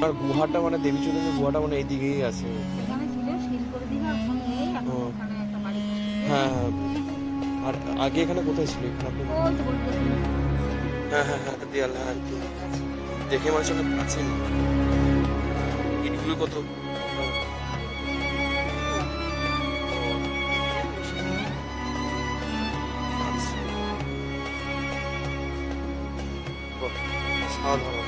আর গুহাটা মানে দেবী চৌধুরীর গুহাটা মানে এইদিকেই আছে। এখানে ছিল শিলপুর দিঘা, ওখানে নেই এখন, ও ওখানে একটা বাড়ি হ্যাঁ হ্যাঁ। আর আগে এখানে কোথায় ছিল এখানে আপনি? ওই তো বলতে হ্যাঁ হ্যাঁ হ্যাঁ, দেয়াল, হ্যাঁ দেখে মনে হচ্ছে অনেক প্রাচীন। ইটগুলো কত আচ্ছা, বাহ, সাধারণ।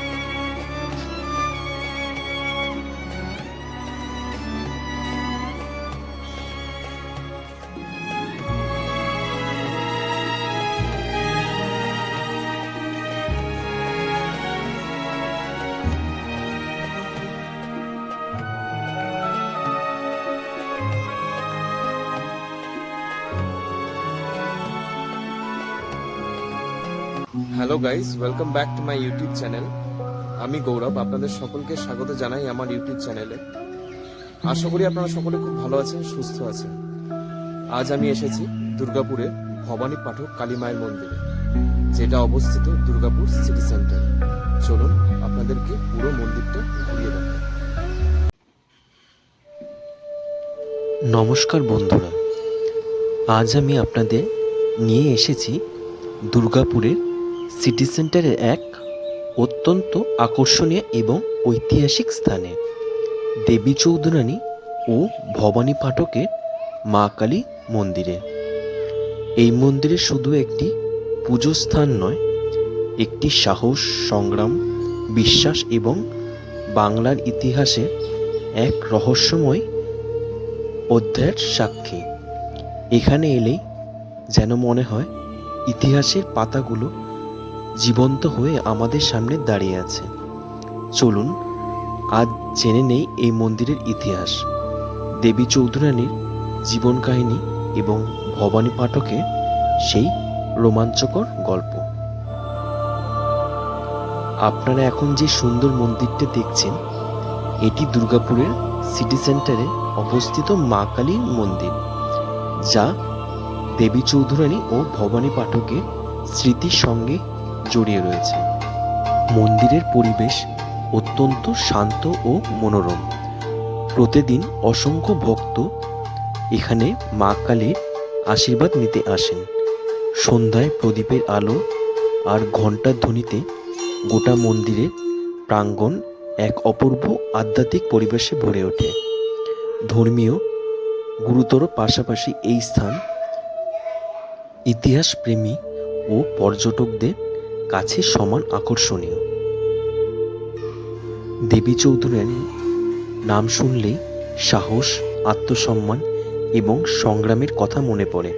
Hello guys, welcome back to my YouTube channel. আমি গৌরব, আপনাদের সকলকে স্বাগত জানাই আমার ইউটিউব চ্যানেলে। আশা করি আপনারা সকলে খুব ভালো আছেন, সুস্থ আছেন। আজ আমি এসেছি দুর্গাপুরের ভবানী পাঠক কালী মায়ের মন্দিরে, যেটা অবস্থিত দুর্গাপুর সিটি সেন্টারে। চলুন আপনাদেরকে পুরো মন্দিরটা ঘুরিয়ে দেখাই। নমস্কার বন্ধুরা, আজ আমি আপনাদের নিয়ে এসেছি দুর্গাপুরের সিটি সেন্টারের এক অত্যন্ত আকর্ষণীয় এবং ঐতিহাসিক স্থানে, দেবী চৌধুরানী ও ভবানী পাঠকের মা কালী মন্দিরে। এই মন্দিরে শুধু একটি পুজো স্থান নয়, একটি সাহস, সংগ্রাম, বিশ্বাস এবং বাংলার ইতিহাসের এক রহস্যময় অধ্যায়ের সাক্ষী। এখানে এলেই যেন মনে হয় ইতিহাসের পাতাগুলো জীবন্ত হয়ে আমাদের সামনে দাঁড়িয়ে আছে। চলুন আজ জেনে নেই এই মন্দিরের ইতিহাস, দেবী চৌধুরানীর জীবন কাহিনী এবং ভবানী পাঠকের সেই রোমাঞ্চকর গল্প। আপনারা এখন যে সুন্দর মন্দিরটা দেখছেন, এটি দুর্গাপুরের সিটি সেন্টারে অবস্থিত মা কালীর মন্দির, যা দেবী চৌধুরানী ও ভবানী পাঠকের স্মৃতির সঙ্গে জড়িয়ে রয়েছে। মন্দিরের পরিবেশ অত্যন্ত শান্ত ও মনোরম। প্রতিদিন অসংখ্য ভক্ত এখানে মা কালীর আশীর্বাদ নিতে আসেন। সন্ধ্যায় প্রদীপের আলো আর ঘণ্টার ধ্বনিতে গোটা মন্দিরের প্রাঙ্গণ এক অপূর্ব আধ্যাত্মিক পরিবেশে ভরে ওঠে। ধর্মীয় গুরুতর পাশাপাশি এই স্থান ইতিহাস প্রেমী ও পর্যটকদের কাছে সমান আকর্ষণীয়। দেবী চৌধুরানীর নাম শুনলেই সাহস, আত্মসম্মান এবং সংগ্রামের কথা মনে পড়ে।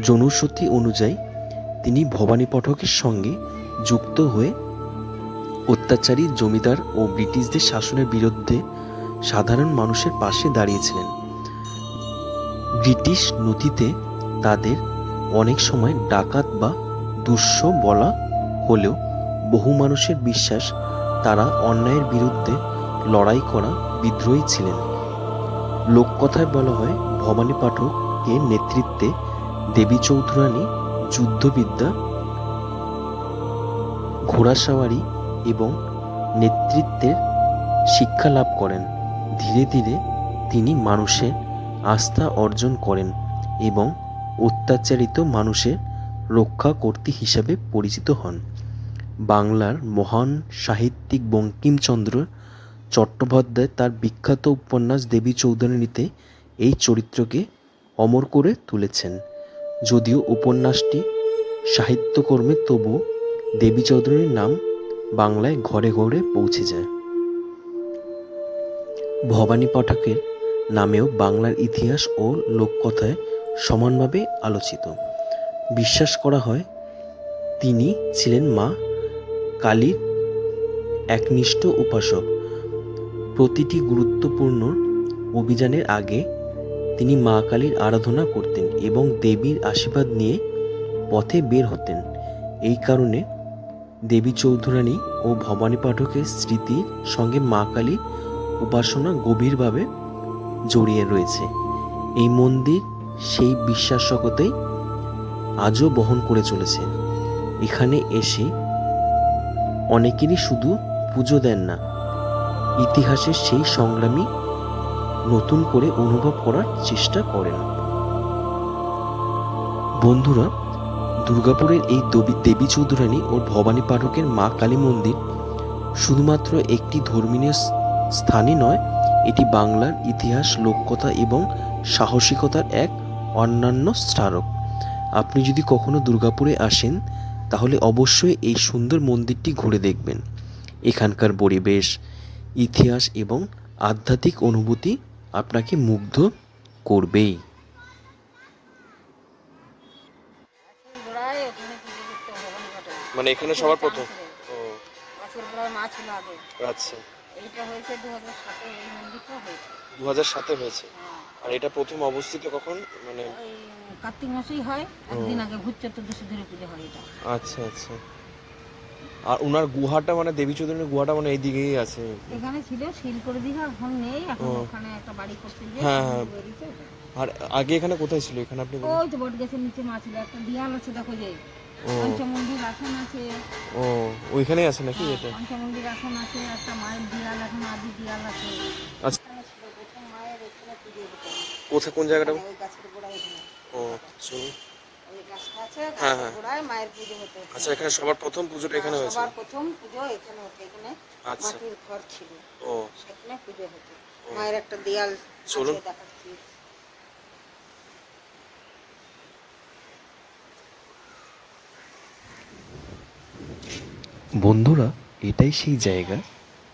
জনশ্রুতি অনুযায়ী তিনি ভবানী পাঠকের সঙ্গে যুক্ত হয়ে অত্যাচারী জমিদার ও ব্রিটিশদের শাসনের বিরুদ্ধে সাধারণ মানুষের পাশে দাঁড়িয়েছিলেন। ব্রিটিশ নথিতে তাদের অনেক সময় ডাকাত বা দুঃস্ব বলা হলেও বহু মানুষের বিশ্বাস তারা অন্যায়ের বিরুদ্ধে লড়াই করা বিদ্রোহী ছিলেন। লোককথায় বলা হয়, ভবানী পাঠকের নেতৃত্বে দেবী চৌধুরানী যুদ্ধবিদ্যা, ঘোড়াসওয়ারি এবং নেতৃত্বের শিক্ষা লাভ করেন। ধীরে ধীরে তিনি মানুষের আস্থা অর্জন করেন এবং অত্যাচারিত মানুষের রক্ষাকর্ত্রী হিসাবে পরিচিত হন। বাংলার মহান সাহিত্যিক বঙ্কিমচন্দ্র চট্টোপাধ্যায় তার বিখ্যাত উপন্যাস দেবী চৌধুরানীতে এই চরিত্রকে অমর করে তুলেছেন। যদিও উপন্যাসটি সাহিত্যকর্মে, তবু দেবী চৌধুরানীর নাম বাংলায় ঘরে ঘরে পৌঁছে যায়। ভবানী পাঠকের নামেও বাংলার ইতিহাস ও লোককথায় সমানভাবে আলোচিত। বিশ্বাস করা হয় তিনি ছিলেন মা কালীর একনিষ্ঠ উপাসক। প্রতিটি গুরুত্বপূর্ণ অভিযানের আগে তিনি মা কালীর আরাধনা করতেন এবং দেবীর আশীর্বাদ নিয়ে পথে বের হতেন। এই কারণে দেবী চৌধুরানী ও ভবানী পাঠকের স্মৃতির সঙ্গে মা কালীর উপাসনা গভীরভাবে জড়িয়ে রয়েছে। এই মন্দির সেই বিশ্বাসকতাই আজও বহন করে চলেছে। এখানে এসে অনেকেরই শুধু পুজো দেন না, ইতিহাসের সেই সংগ্রামী নতুন করে অনুভব করার চেষ্টা করেন। বন্ধুরা, দুর্গাপুরের এই দেবী চৌধুরানী ও ভবানী পাঠকের মা কালী মন্দির শুধুমাত্র একটি ধর্মীয় স্থানই নয়, এটি বাংলার ইতিহাস, লোককথা এবং সাহসিকতার এক অন্যান্য স্মারক। আপনি যদি কখনো দুর্গাপুরে আসেন তাহলে অবশ্যই এই সুন্দর মন্দিরটি ঘুরে দেখবেন। এখানকার পরিবেশ, ইতিহাস এবং আধ্যাত্মিক অনুভূতি আপনাকে মুগ্ধ করবেই। গোড়ায় ওখানে পুজো করতে ভবানী ঘাটে। মানে এখানে সবার প্রথম? ও গাছের গোড়ায় মা ছিল আগে। আচ্ছা, এইটা হয়েছে 2007-এ, এই মন্দিরটা হয়েছে। 2007-এ হয়েছে। হ্যাঁ, আর এটা প্রথম অবস্থিত কখন, মানে? ওই কার্তিক মাসেই হয়, একদিন আগে ভূত চতুর্দশী ধরে পুজো হয় এটা। আচ্ছা আচ্ছা। আর ওনার গুহাটা, মানে দেবী চৌধুরীর গুহাটা মানে এই দিকেই আছে? এখানে ছিল শিল করে দিঘা, এখন নেই, এখন ও। ওখানে একটা বাড়ি করতে গিয়ে হ্যাঁ, হ্যাঁ। বেরিয়েছে। আর আগে এখানে কোথায় ছিল, এখানে আপনি বলুন? ওই তো বট গাছের নিচে মা ছিল, একটা দিয়াল আছে দেখো, যে ও পঞ্চমন্দির আসন আছে। ও, ওইখানেই আছে নাকি এটা? পঞ্চমন্দির আসন আছে, একটা মায়ের দিয়াল, এখন আদি দিয়াল আছে। আচ্ছা, এখানে ছিল প্রথম মায়ের, এখানে পুজো হতো। কোথায়, কোন জায়গাটা? ওই গাছের গোড়ায় এখানে। ও চলুন। ওই গাছটা আছে, হ্যাঁ, গাছের হ্যাঁ। গোড়ায় মায়ের পুজো হতো। আচ্ছা, এখানে সবার প্রথম পুজোটা এখানে হয়েছে? সবার প্রথম পুজো এখানে হতো। এখানে আচ্ছা। মাটির ঘর ছিল, ও সেখানে পুজো হতো। ও। মায়ের একটা দেয়াল চলুন। আছে, দেখাচ্ছি। বন্ধুরা, এটাই সেই জায়গা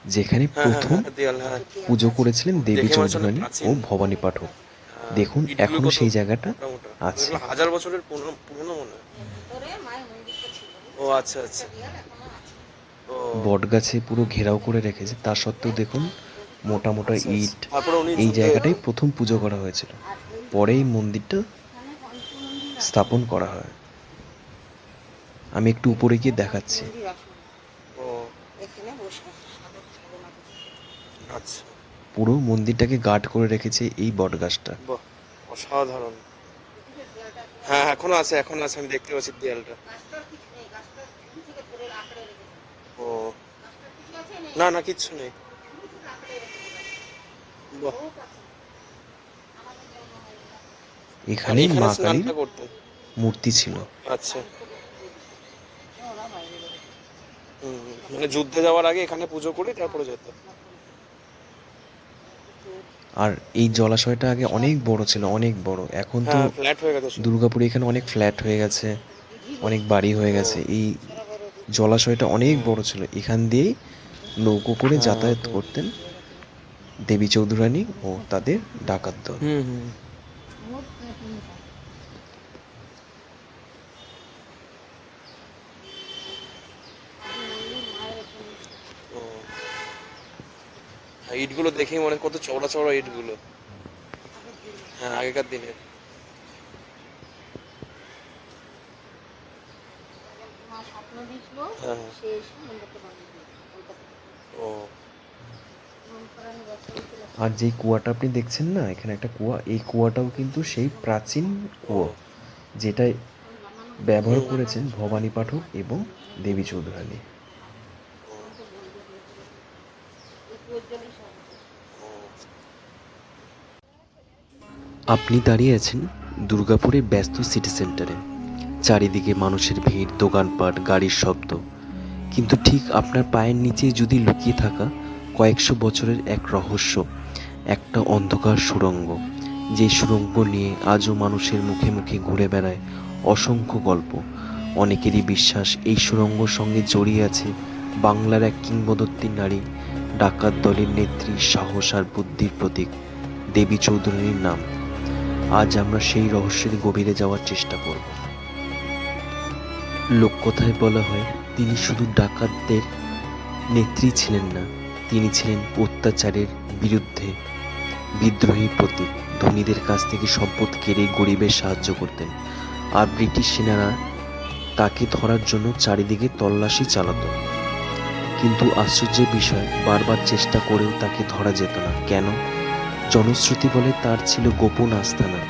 যেখানে হ্যাঁ, হ্যাঁ, প্রথম হ্যাঁ, দেয়াল, হ্যাঁ। পুজো করেছিলেন দেবী দেখে মনে হচ্ছে চৌধুরানী প্রাচীন। ও ভবানী পাঠক। দেখুন, ইটগুলো এখনো কত সেই জায়গাটা মোটা মোটা। আছে। এগুলো 1000 বছরের পুরনো মনে হয়। এর ভিতরে মায়ের মন্দিরটা ছিল। ও আচ্ছা আচ্ছা। দেয়াল এখনো আছে। ও বটগাছে পুরো ঘেরাও করে রেখেছে, তা সত্ত্বেও দেখুন মোটা মোটা আচ্ছা, ইট। আচ্ছা। তারপরে উনি এই যুদ্ধে- জায়গাটাই প্রথম পুজো করা হয়েছিল, আর এই পরে এই মন্দিরটা এখানে পঞ্চমন্দির আসন। স্থাপন করা হয়। আমি একটু উপরে গিয়ে দেখাচ্ছি। মন্দির আসন। ও এখানে বসে সাধক সাধনা করছে। আচ্ছা, পুরো মন্দিরটাকে গার্ড করে রেখেছে এই বটগাছটা। বাহ, অসাধারণ। হ্যাঁ, এখনো আছে, এখনো আছে, আমি দেখতে পাচ্ছি দেয়ালটা। গাছটার কিছু নেই, গাছটা শুরু থেকে ধরে আঁকড়ে রেখেছে। ও গাছটার কিছু আছে নেই, না না, কিচ্ছু নেই। শুরু থেকে আঁকড়ে রেখেছে। বাহ, বহুত আছে। আমাদের জন্য হয় এটা। এখানেই এখানে মা কালীর স্নানটা করতেন? মূর্তি ছিল। আচ্ছা। ওরা বাইরে রেখেছে। মানে যুদ্ধে যাওয়ার আগে এখানে পুজো করে তারপরে যেত? আর এই জলাশয়টা আগে অনেক বড় ছিল, অনেক বড়। এখন তো হ্যাঁ, ফ্ল্যাট হয়ে গেছে সব। দুর্গাপুরে এখানে অনেক ফ্ল্যাট হয়ে গেছে, অনেক বাড়ি হয়ে গেছে। এই জলাশয়টা অনেক বড় ছিল, এখান দিয়েই নৌকো করে যাতায়াত করতেন দেবী চৌধুরানী ও তাদের ডাকাত দল। হুম। মোট 3টা। ও হ্যাঁ, ইটগুলো দেখেই মনে হয় কত চওড়া চওড়া ইটগুলো। হ্যাঁ, আগেকার দিনে। মা স্বপ্ন দিয়েছিল, হ্যাঁ। সে এসে মন্দিরটা বানিয়ে দিল কলকাতা থেকে। ও মনকরানি বছর ছিল। আর যেই কুয়াটা আপনি দেখছেন না, এখানে একটা কুয়া, এই কুয়াটাও কিন্তু সেই প্রাচীন কুয়া যেটা ব্যবহার করেছেন ভবানী পাঠক এবং দেবী চৌধুরানী। আপনি দাঁড়িয়ে আছেন দুর্গাপুরের ব্যস্ত সিটি সেন্টারে। চারিদিকে মানুষের ভিড়, দোকানপাট, গাড়ির শব্দ, কিন্তু ঠিক আপনার পায়ের নিচে যদি লুকিয়ে থাকা কয়েকশো বছরের এক রহস্য, একটা অন্ধকার সুড়ঙ্গ, যে সুড়ঙ্গ নিয়ে আজও মানুষের মুখে মুখে ঘুরে বেড়ায় অসংখ্য গল্প। অনেকেরই বিশ্বাস এই সুড়ঙ্গর সঙ্গে জড়িয়ে আছে বাংলার এক কিংবদন্তি নারী, ডাকাত দলের নেত্রী, সাহস আর বুদ্ধির প্রতীক দেবী চৌধুরানীর নাম। আজ আমরা সেই রহস্যের গভীরে যাওয়ার চেষ্টা করব। লোককথায় বলা হয়, তিনি শুধু ডাকাতদের নেত্রী ছিলেন না, তিনি ছিলেন অত্যাচারের বিরুদ্ধে বিদ্রোহী প্রতীক। ধনীদের কাছ থেকে সম্পদ কেড়ে গরিবের সাহায্য করতেন, আর ব্রিটিশ সেনারা তাকে ধরার জন্য চারিদিকে তল্লাশি চালাতো। কিন্তু আশ্চর্যের বিষয়, বারবার চেষ্টা করেও তাকে ধরা যেত না। কেন? জনশ্রুতি বলে তার ছিল গোপন আস্তানা,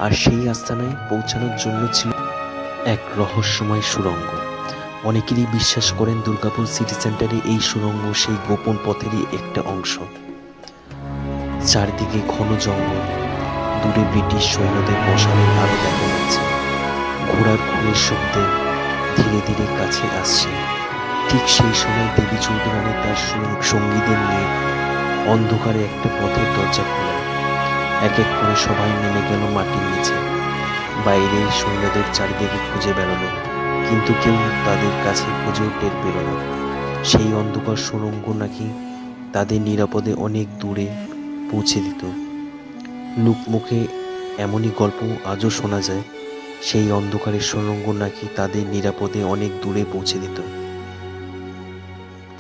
আর সেই আস্তানায় পৌঁছানোর জন্য ছিল এক রহস্যময় সুড়ঙ্গ। অনেকেরই বিশ্বাস করেন দুর্গাপুর সিটি সেন্টারে এই সুড়ঙ্গ সেই গোপন পথেরই একটা অংশ। চারদিকে ঘন জঙ্গল, দূরে ব্রিটিশ সৈন্যদের মশালের আলো দেখা যাচ্ছে। ঘোড়ার খুরের শব্দে ধীরে ধীরে কাছে আসছে। ঠিক সেই সময় দেবী চৌধুরানী তার সঙ্গীদের নিয়ে অন্ধকারে একটা পথের দরজা খোলেন। এক এক করে সবাই নেমে গেল মাটির নিচে। বাইরে সৈন্যদের চারিদিকে খুঁজে বেড়ালো, কিন্তু কেউ তাদের কাছে খুঁজেও টের পেল না। সেই অন্ধকার সুড়ঙ্গ নাকি তাদের নিরাপদে অনেক দূরে পৌঁছে দিত। লোকমুখে এমনই গল্প আজও শোনা যায়, সেই অন্ধকারের সুড়ঙ্গ নাকি তাদের নিরাপদে অনেক দূরে পৌঁছে দিত।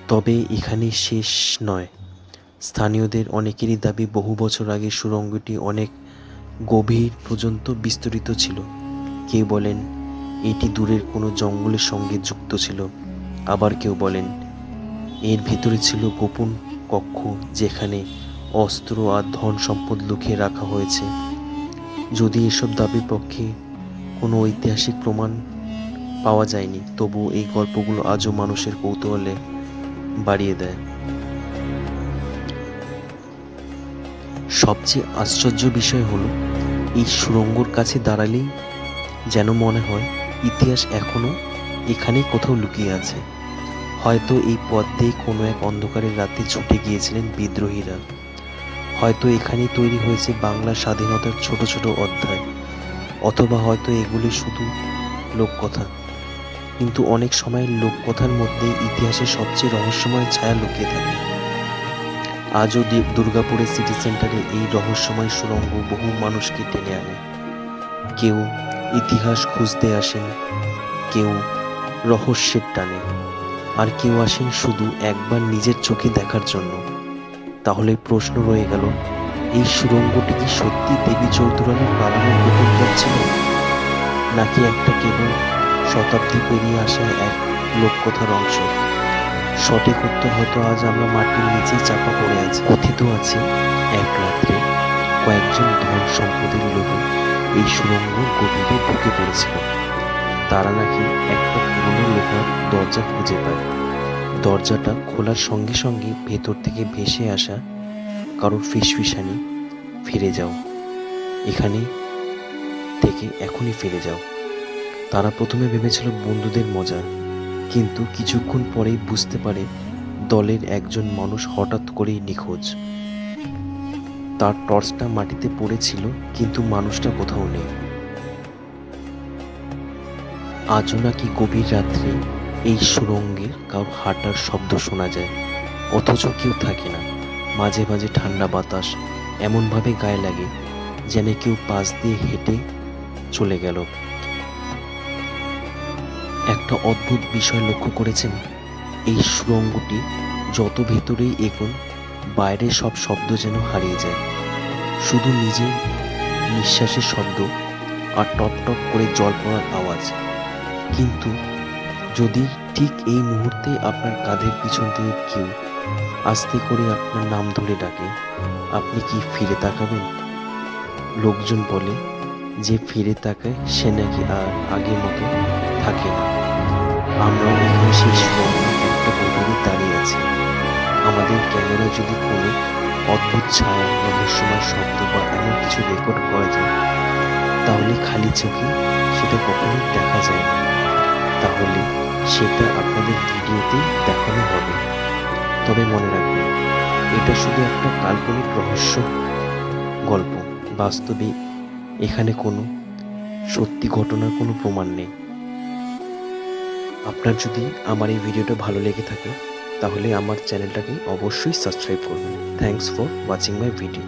তবে এখানেই শেষ নয়। স্থানীয়দের অনেকেরই দাবি বহু বছর আগে সুড়ঙ্গটি অনেক গভীর পর্যন্ত বিস্তৃত ছিল। কেউ বলেন এটি দূরের কোনো জঙ্গলের সঙ্গে যুক্ত ছিল, আবার কেউ বলেন এর ভেতরে ছিল গোপন কক্ষ, যেখানে অস্ত্র আর ধন সম্পদ লুকিয়ে রাখা হয়েছে। যদি এসব দাবির পক্ষে কোনো ঐতিহাসিক প্রমাণ পাওয়া যায়নি, তবু এই গল্পগুলো আজও মানুষের কৌতূহলে বাড়িয়ে দেয়। সবচেয়ে আশ্চর্য বিষয় হলো, এই সুড়ঙ্গর কাছে দাঁড়ালেই যেন মনে হয় ইতিহাস এখনো এখানেই কোথাও লুকিয়ে আছে। হয়তো এই পথ দিয়ে কোনো এক অন্ধকারের রাতে ছুটে গিয়েছিলেন বিদ্রোহীরা। হয়তো এখানেই তৈরি হয়েছে বাংলার স্বাধীনতার ছোট ছোট অধ্যায়, অথবা হয়তো এগুলি শুধু লোককথা। কিন্তু অনেক সময় লোককথার মধ্যে ইতিহাসের সবচেয়ে রহস্যময় ছায়া লুকিয়ে থাকে। আজও দুর্গাপুরের সিটি সেন্টারে এই রহস্যময় সুড়ঙ্গ বহু মানুষকে টেনে আনে। কেউ ইতিহাস খুঁজতে আসেন, কেউ রহস্যের টানে, আর কেউ আসেন শুধু একবার নিজের চোখে দেখার জন্য। তাহলে প্রশ্ন রয়ে গেল, এই সুড়ঙ্গটি কি সত্যি দেবী চৌধুরানীর বানানোর গোপন পথ ছিল, নাকি একটা কেবল শতাব্দী পেরিয়ে আসা এক লোককথার অংশ? সঠিক উত্তর হয়তো আজ আমরা মাটির নিচেই চাপা পড়ে আছি। কথিত আছে, এক রাত্রে কয়েকজন ধন সম্পদের লোভে এই সুড়ঙ্গ গভীরে ঢুকে পড়েছিল। তারা নাকি একটা পুরনো লোহার দরজা খুঁজে পায়। দরজাটা খোলার সঙ্গে সঙ্গে ভেতর থেকে ভেসে আসা কারোর ফিসফিসানি, ফিরে যাও, এখানে থেকে এখনই ফিরে যাও। তারা প্রথমে ভেবেছিল বন্ধুদের মজা, কিন্তু কিছুক্ষণ পরেই বুঝতে পারে দলের একজন মানুষ হঠাৎ করেই নিখোঁজ। তার টর্চটা মাটিতে পড়েছিল, কিন্তু মানুষটা কোথাও নেই। আজও নাকি গভীর রাত্রে এই সুড়ঙ্গের কারোর হাঁটার শব্দ শোনা যায়, অথচ কেউ থাকে না। মাঝে মাঝে ঠান্ডা বাতাস এমনভাবে গায়ে লাগে যেন কেউ পাশ দিয়ে হেঁটে চলে গেল। একটা অদ্ভুত বিষয় লক্ষ্য করেছেন, এই সুড়ঙ্গটি যত ভেতরেই এগোন, বাইরের সব শব্দ যেন হারিয়ে যায়। শুধু নিজের নিঃশ্বাসের শব্দ আর টপ টপ করে জল পড়ার আওয়াজ। কিন্তু যদি ঠিক এই মুহূর্তে আপনার কাঁধের পিছন থেকে কেউ আস্তে করে আপনার নাম ধরে ডাকে, আপনি কি ফিরে তাকাবেন? লোকজন বলে যে ফিরে তাকায় সে নাকি আর আগের মতো থাকে না। আমরাও এখানে সেই সুড়ঙ্গের একটা গভীরে দাঁড়িয়ে আছি। আমাদের ক্যামেরা যদি কোনো অদ্ভুত ছায়া, রহস্যময় শব্দ বা এমন কিছু রেকর্ড করা যায়, তাহলে খালি চোখে সেটা কখনোই দেখা যায় না। তাহলে সেটা আপনাদের ভিডিওতেই দেখানো হবে। তবে মনে রাখবেন, এটা শুধু একটা কাল্পনিক রহস্য গল্প। বাস্তবে এখানে কোনো সত্যি ঘটনার কোনো প্রমাণ নেই। আপনার যদি আমার এই ভিডিওটা ভালো লেগে থাকে, তাহলে আমার চ্যানেলটাকে অবশ্যই সাবস্ক্রাইব করবেন। Thanks for watching my video.